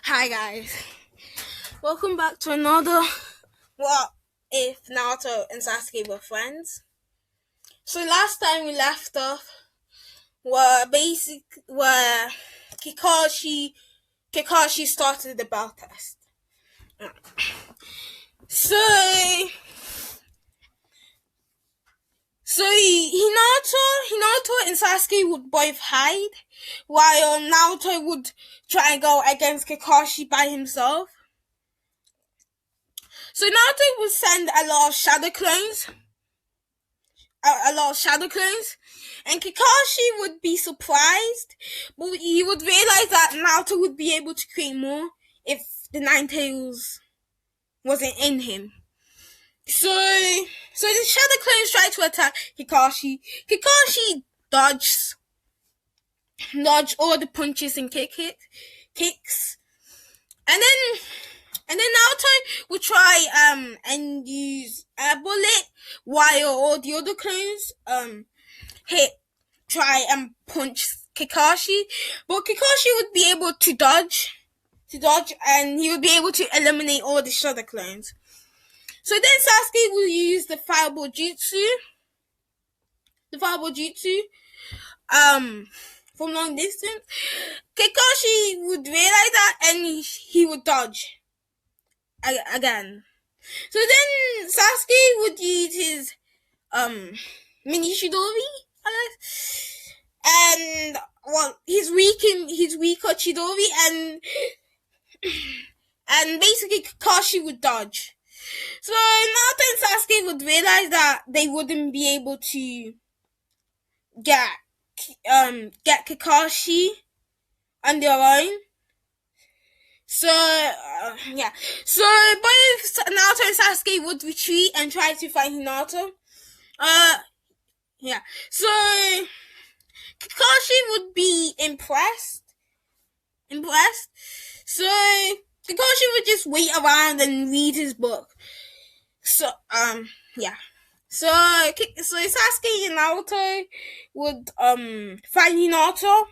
Hi guys, welcome back to another What If Naruto and Sasuke Were Friends. So last time we left off where Kakashi started the bell test. So Hinata and Sasuke would both hide, while Naruto would try and go against Kakashi by himself. So Naruto would send a lot of shadow clones, and Kakashi would be surprised, but he would realize that Naruto would be able to create more if the Nine Tails wasn't in him. So the shadow clones try to attack Kakashi. Kakashi dodge all the punches and kicks, and then Naruto would try and use a bullet, while all the other clones try and punch Kakashi, but Kakashi would be able to dodge, and he would be able to eliminate all the shadow clones. So then Sasuke will use the fireball jutsu. From long distance. Kakashi would realize that, and he would dodge again. So then Sasuke would use his mini Chidori, I guess, and his weaker Chidori, and basically Kakashi would dodge. So Naruto and Sasuke would realize that they wouldn't be able to get Kakashi on their own. So both Naruto and Sasuke would retreat and try to find Hinata. So Kakashi would be impressed. So Kakashi would just wait around and read his book. So So Sasuke and Naruto would find Hinata,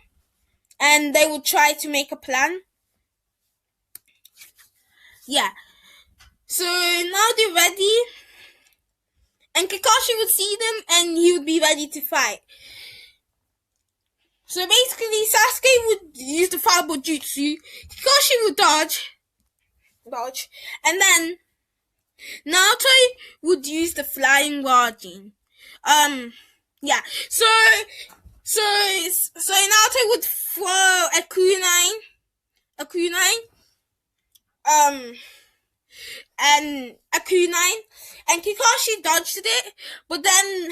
and they would try to make a plan. So now they're ready, and Kakashi would see them, and he would be ready to fight. So basically, Sasuke would use the fireball jutsu, Kakashi would dodge, and then Naruto would use the flying Raijin. So Naruto would throw a kunai, and Kakashi dodged it, but then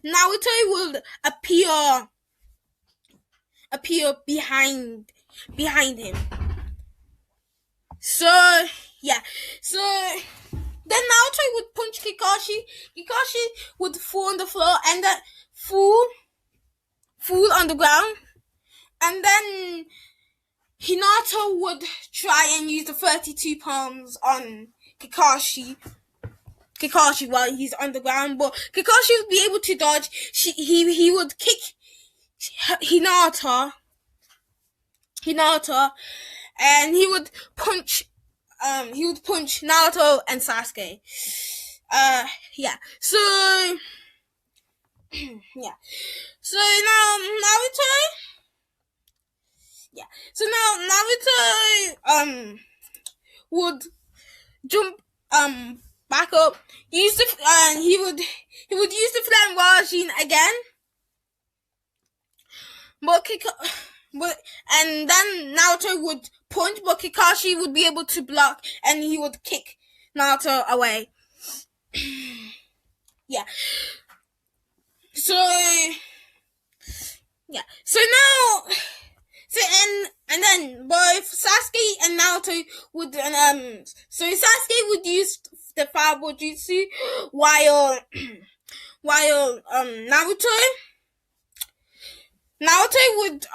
Naruto would appear behind him. So then Naruto would punch Kakashi. Kakashi would fall on the floor and then fall on the ground, and then Hinata would try and use the 32 palms on Kakashi while he's on the ground, but Kakashi would be able to dodge. He would kick Hinata, and he would punch Naruto and Sasuke. So now Naruto would jump back up. He would use the Flame Raijin again, and then Naruto would punch, but Kakashi would be able to block, and he would kick Naruto away. And then both Sasuke and Naruto would so Sasuke would use the fireball jutsu, while Naruto would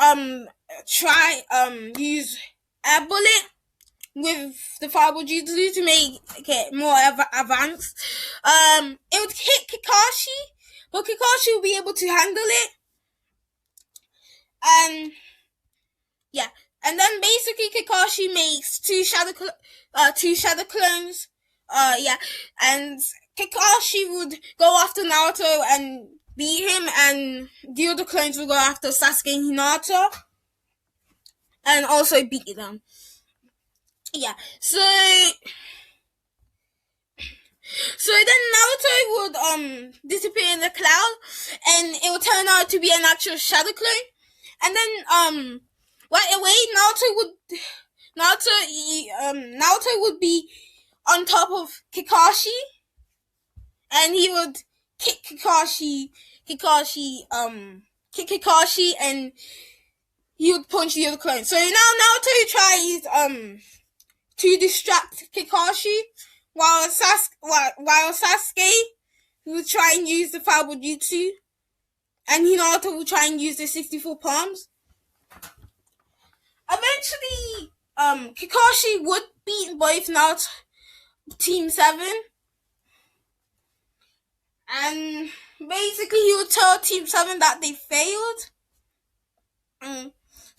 try use a bullet with the fireball jutsu to make it more advanced. It would hit Kakashi, but Kakashi will be able to handle it. And then basically Kakashi Kakashi makes two shadow clones. And Kakashi would go after Naruto and beat him, and the other clones would go after Sasuke and Hinata and also beat them. Yeah, so then Naruto would disappear in the cloud, and it would turn out to be an actual shadow clone. And then right away Naruto would be on top of Kakashi, and he would kick Kakashi, and he would punch the other clone. So now Naruto tries to distract Kakashi, while Sasuke would try and use the Fireball Jutsu, and Hinata would try and use the 64 palms. Eventually, Kakashi would beat both Naruto Team 7, and basically he would tell Team 7 that they failed.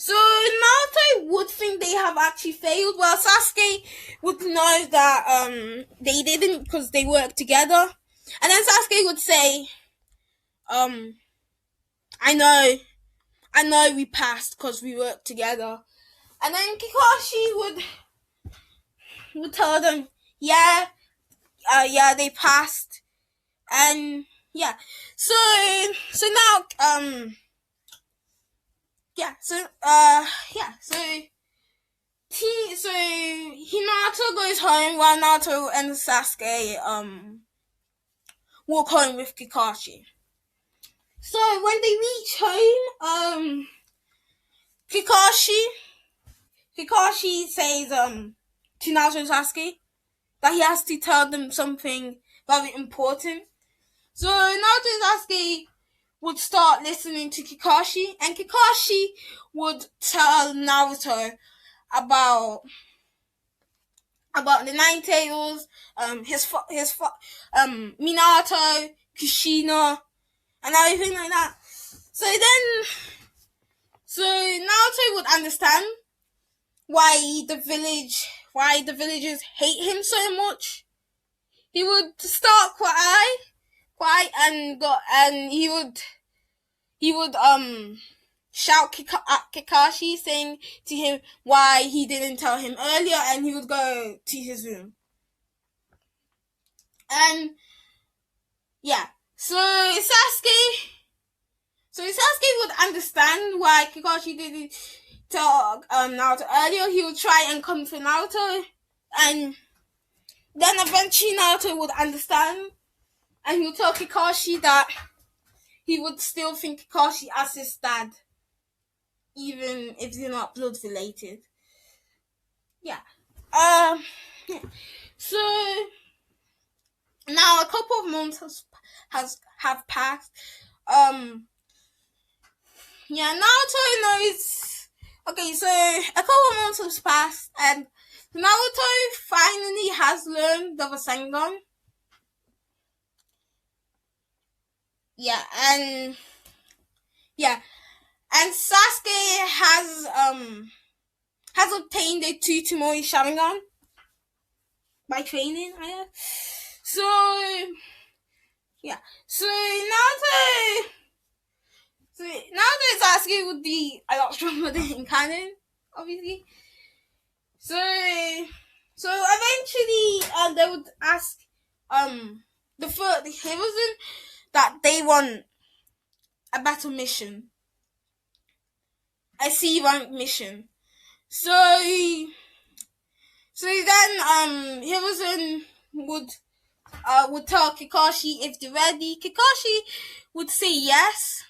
So Naruto would think they have actually failed, while Sasuke would know that they didn't, because they worked together. And then Sasuke would say, I know we passed because we worked together. And then Kakashi would tell them, yeah, they passed. And yeah, so now so Hinata goes home while Naruto and Sasuke walk home with Kakashi. So when they reach home, Kakashi says to Naruto and Sasuke that he has to tell them something very important. So Naruto and Sasuke would start listening to Kakashi, and Kakashi would tell Naruto about the Nine Tails, Minato, Kushina, and everything like that. So Naruto would understand why the villagers hate him so much. He would start quiet, and he would shout at Kakashi, saying to him why he didn't tell him earlier, and he would go to his room. And yeah, so Sasuke would understand why Kakashi didn't tell Naruto earlier. He would try and comfort Naruto, and then eventually Naruto would understand, and he would tell Kakashi that he would still think Kakashi as his dad, even if they're not blood related. Yeah. So now a couple of months have passed. Naruto knows. Okay, so a couple of months has passed, and Naruto finally has learned the Rasengan. And Sasuke has obtained a Tsutomu Sharingan by training, I guess. So Naruto and Sasuke would be a lot stronger than in canon, obviously. So eventually, they would ask the Hiruzen that they want a battle mission, a C rank mission. So then Hiruzen would tell Kakashi if they're ready. Kakashi would say yes.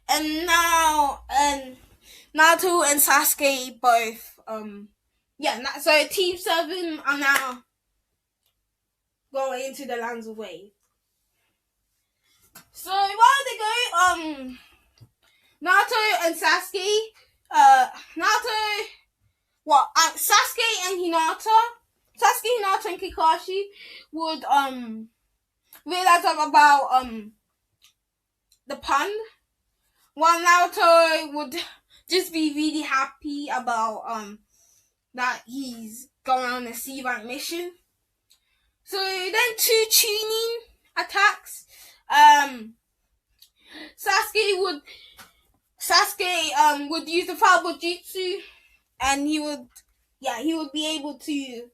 And now Naruto and Sasuke both so Team 7 are now going into the lands of Wave. So while they go, Naruto and Sasuke, Sasuke and Hinata and Kakashi would realize about the pond while Naruto would just be really happy about that he's going on a sea rank mission. So then 2 Chunin attacks. Sasuke would use the fireball jutsu, and he would be able to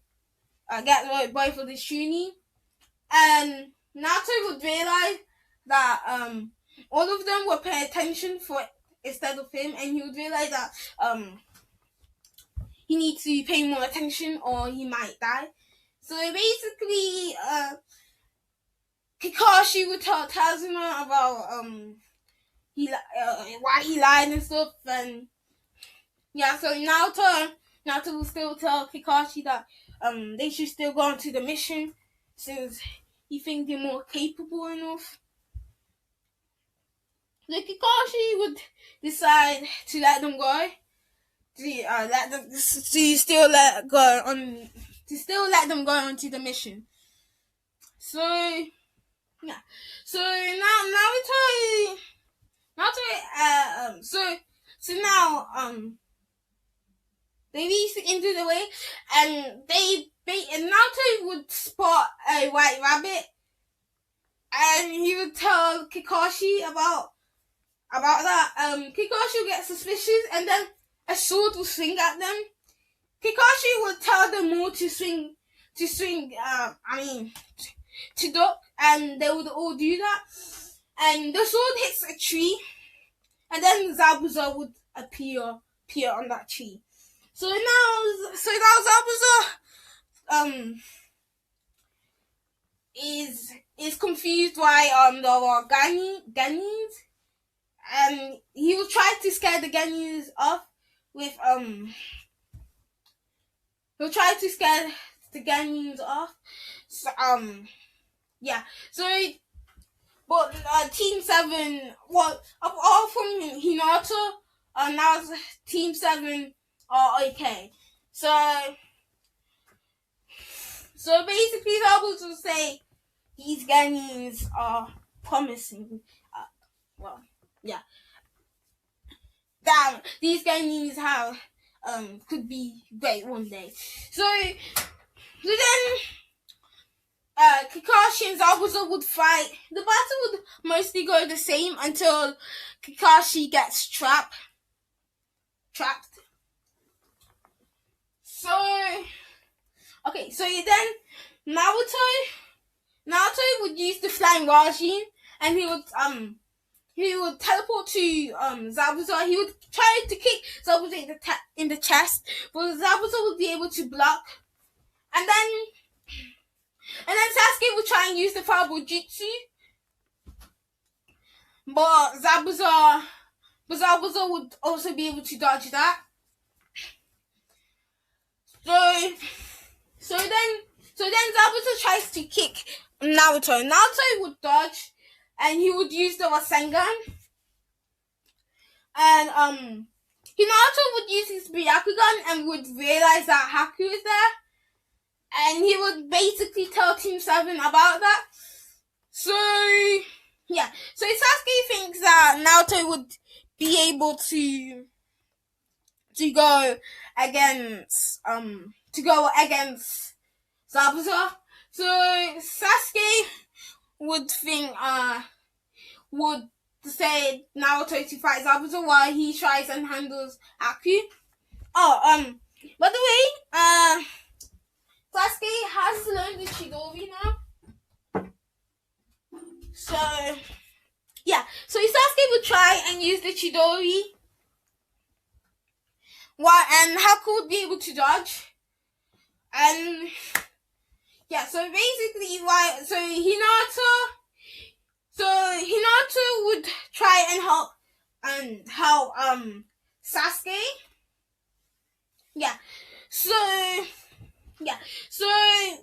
get both of the Chunin. And Naruto would realize that all of them were paying attention for it instead of him, and he would realize that he needs to pay more attention or he might die. So basically, Kakashi would tell Kazuma about why he lied and stuff, and so Naruto will still tell Kakashi that they should still go on to the mission since he thinks they're more capable enough. So Kakashi would decide to let them go, to still let them go onto the mission. So yeah, so now they reach into the way, and Naruto would spot a white rabbit, and he would tell Kakashi about that. Kakashi would get suspicious, and then a sword will swing at them. Kakashi would tell them all to swing, to duck, and they would all do that. And the sword hits a tree, and then Zabuza would appear on that tree. So now Zabuza is confused why there are Ganins, and he will try to scare the Ganins off with he'll try to scare the Ganins off. So but Team 7, well, all from Hinata, now Team 7 are okay. So basically, Zabuza will say these Ganins are promising. These Ganins have could be great one day. So then Kakashi and Zabuza would fight. The battle would mostly go the same until Kakashi gets trapped. So then Naruto would use the flying Rajin, and he would teleport to Zabuza. He would try to kick Zabuza in the chest, but Zabuza would be able to block. And then Sasuke would try and use the fireball jutsu, but Zabuza would also be able to dodge that. So then Zabuza tries to kick Naruto. Naruto would dodge, and he would use the Rasengan. And Naruto would use his Byakugan and would realize that Haku is there. And he would basically tell Team 7 about that. So Sasuke thinks that Naruto would be able to go against Zabuza. So Sasuke would say Naruto to fight Zabuza while he tries and handles Haku. By the way, Sasuke has learned the Chidori now. So Sasuke would try and use the Chidori, and Haku would be able to dodge. And so basically, Hinata would try and help Sasuke. So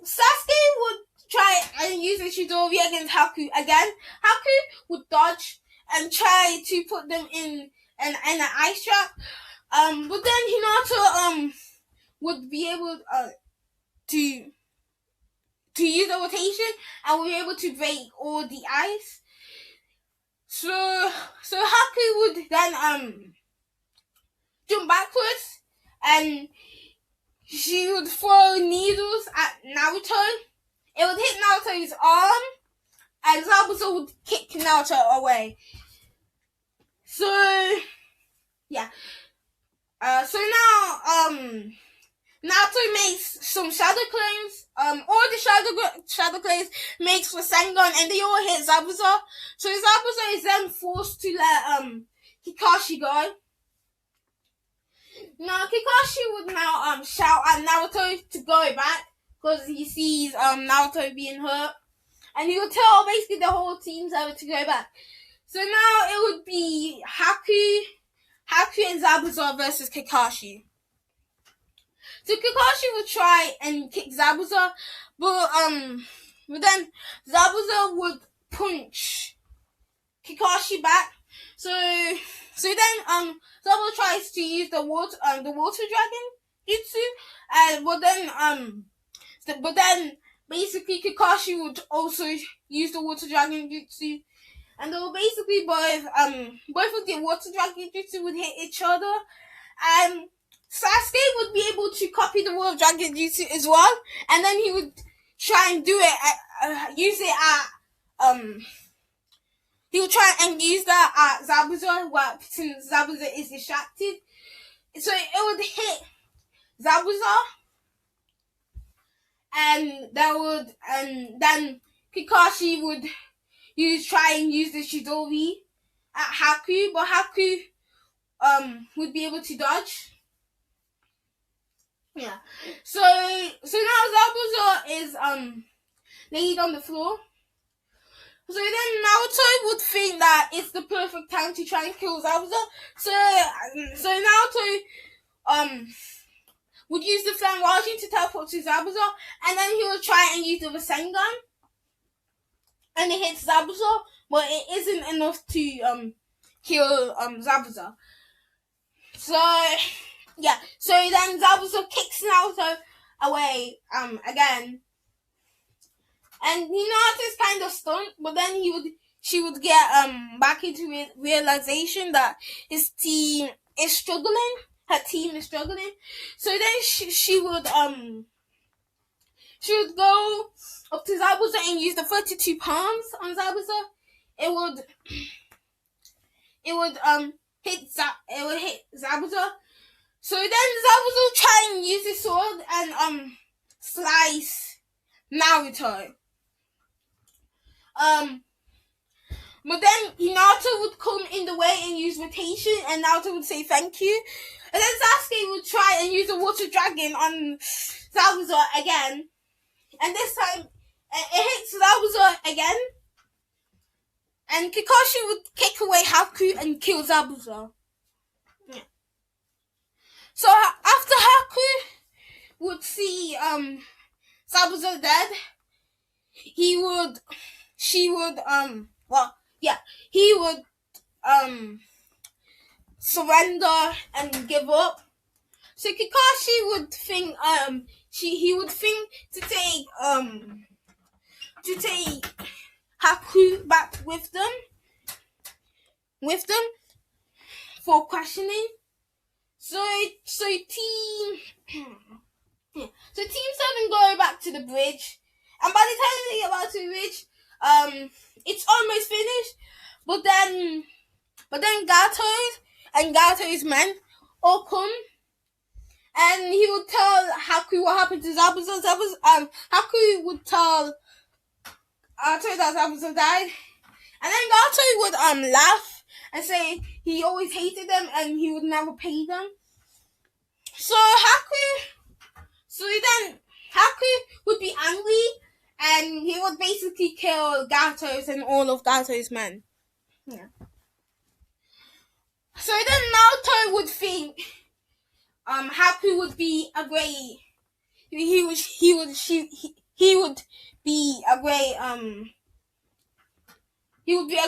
Sasuke would try and use the Chidori against Haku again. Haku would dodge and try to put them in an ice trap. But then Hinata would be able to use the rotation and would be able to break all the ice. So Haku would then jump backwards, and she would throw needles at Naruto. It would hit Naruto's arm, and Zabuza would kick Naruto away. So yeah. So now Naruto makes some shadow clones. All the shadow clones makes Rasengan, and they all hit Zabuza. So Zabuza is then forced to let Kakashi go. Now Kakashi would now shout at Naruto to go back because he sees Naruto being hurt, and he would tell basically the whole team to go back. So now it would be Haku and Zabuza versus Kakashi. So Kakashi would try and kick Zabuza, but then Zabuza would punch Kakashi back. So then Zabuza tries to use the water dragon jutsu, but then basically Kakashi would also use the water dragon jutsu, and they were basically both of the water dragon jutsu would hit each other, and Sasuke would be able to copy the water dragon jutsu as well, and then he would try and do it, use it at he would try and use that at Zabuza, since Zabuza is distracted. So it would hit Zabuza, and then Kakashi would try and use the Shidori at Haku, but Haku would be able to dodge. Yeah. So now Zabuza is laid on the floor. So then Naruto would think that it's the perfect time to try and kill Zabuza. So Naruto would use the Flame Rasen to teleport to Zabuza, and then he would try and use the Rasengan, and it hits Zabuza, but it isn't enough to kill Zabuza. So yeah, so then Zabuza kicks Naruto away again. And Hinata's kind of stunned, but then she would get back into realization that his team is struggling. Her team is struggling. So then she would go up to Zabuza and use the 32 palms on Zabuza. It would hit Zabuza. So then Zabuza would try and use his sword and slice Naruto. But then Hinata would come in the way and use rotation, and Naruto would say thank you. And then Sasuke would try and use the water dragon on Zabuza again. And this time, it hits Zabuza again. And Kakashi would kick away Haku and kill Zabuza. Yeah. So after Haku would see Zabuza dead, he would surrender and give up. So Kakashi would think he would think to take Haku back with them for questioning. So team 7 go back to the bridge, and by the time they get back to the bridge, it's almost finished. But then Gato's men all come, and he would tell Haku what happened to Zabuza. Haku would tell Gato that Zabuza died, and then Gato would laugh and say he always hated them and he would never pay them. So then Haku would be angry, and he would basically kill Gato's and all of Gato's men. Yeah. So then Naruto would think Haku would be a great he would be a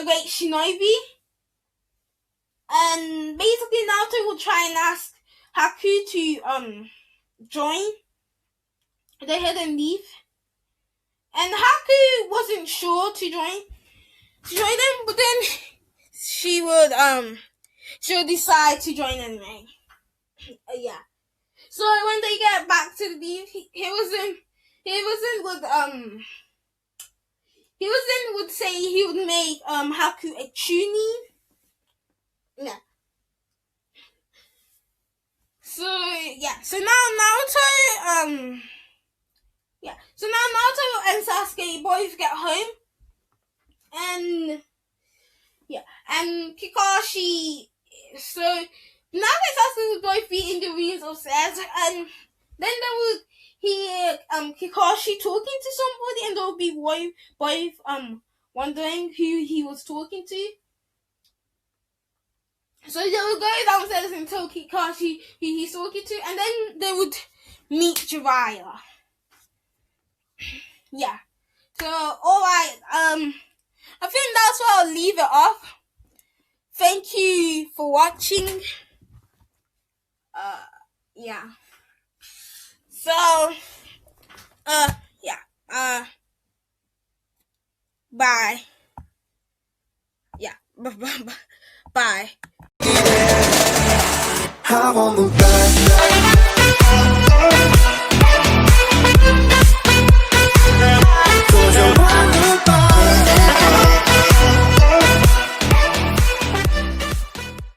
great shinobi, and basically Naruto would try and ask Haku to join the Hidden Leaf, and Haku wasn't sure to join them, but then she would decide to join anime. Yeah. So when they get back to the beach, he wasn't would say he would make Haku a Chuni. Yeah. So yeah. So now Naruto So now Naruto and Sasuke both get home, and Kakashi. So Naruto and Sasuke would both be in the ruins upstairs, and then they would hear Kakashi talking to somebody, and they'll be both wondering who he was talking to. So they would go downstairs and tell Kakashi who he's talking to, and then they would meet Jiraiya. Yeah. So alright, I think that's where I'll leave it off. Thank you for watching. Yeah. So bye. Yeah. Bye. I'm on the back.